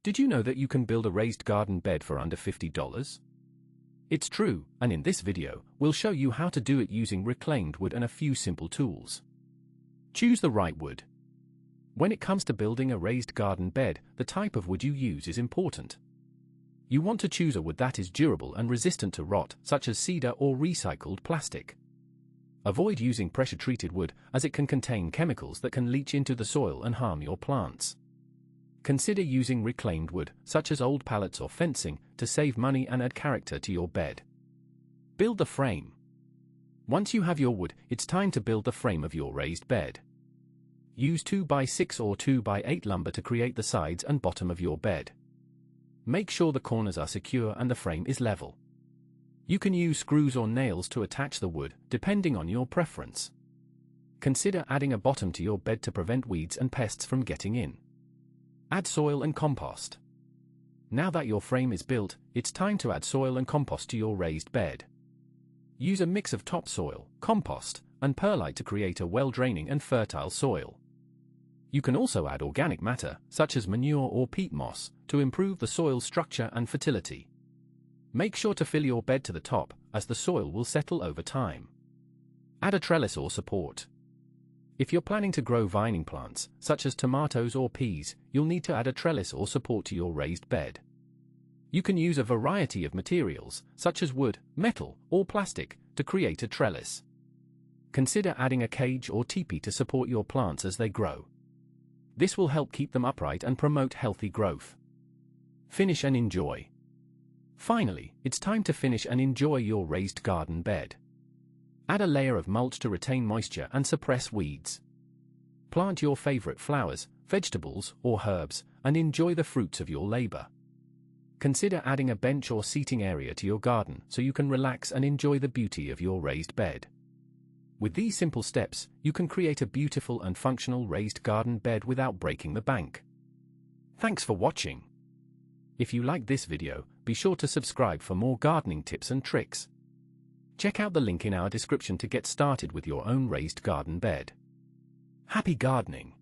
Did you know that you can build a raised garden bed for under $50? It's true, and in this video, we'll show you how to do it using reclaimed wood and a few simple tools. Choose the right wood. When it comes to building a raised garden bed, the type of wood you use is important. You want to choose a wood that is durable and resistant to rot, such as cedar or recycled plastic. Avoid using pressure-treated wood, as it can contain chemicals that can leach into the soil and harm your plants. Consider using reclaimed wood, such as old pallets or fencing, to save money and add character to your bed. Build the frame. Once you have your wood, it's time to build the frame of your raised bed. Use 2x6 or 2x8 lumber to create the sides and bottom of your bed. Make sure the corners are secure and the frame is level. You can use screws or nails to attach the wood, depending on your preference. Consider adding a bottom to your bed to prevent weeds and pests from getting in. Add soil and compost. Now that your frame is built, it's time to add soil and compost to your raised bed. Use a mix of topsoil, compost, and perlite to create a well-draining and fertile soil. You can also add organic matter, such as manure or peat moss, to improve the soil's structure and fertility. Make sure to fill your bed to the top, as the soil will settle over time. Add a trellis or support. If you're planning to grow vining plants, such as tomatoes or peas, you'll need to add a trellis or support to your raised bed. You can use a variety of materials, such as wood, metal, or plastic, to create a trellis. Consider adding a cage or teepee to support your plants as they grow. This will help keep them upright and promote healthy growth. Finish and enjoy. Finally, it's time to finish and enjoy your raised garden bed. Add a layer of mulch to retain moisture and suppress weeds. Plant your favorite flowers, vegetables, or herbs, and enjoy the fruits of your labor. Consider adding a bench or seating area to your garden so you can relax and enjoy the beauty of your raised bed. With these simple steps, you can create a beautiful and functional raised garden bed without breaking the bank. Thanks for watching. If you like this video, be sure to subscribe for more gardening tips and tricks. Check out the link in our description to get started with your own raised garden bed. Happy gardening!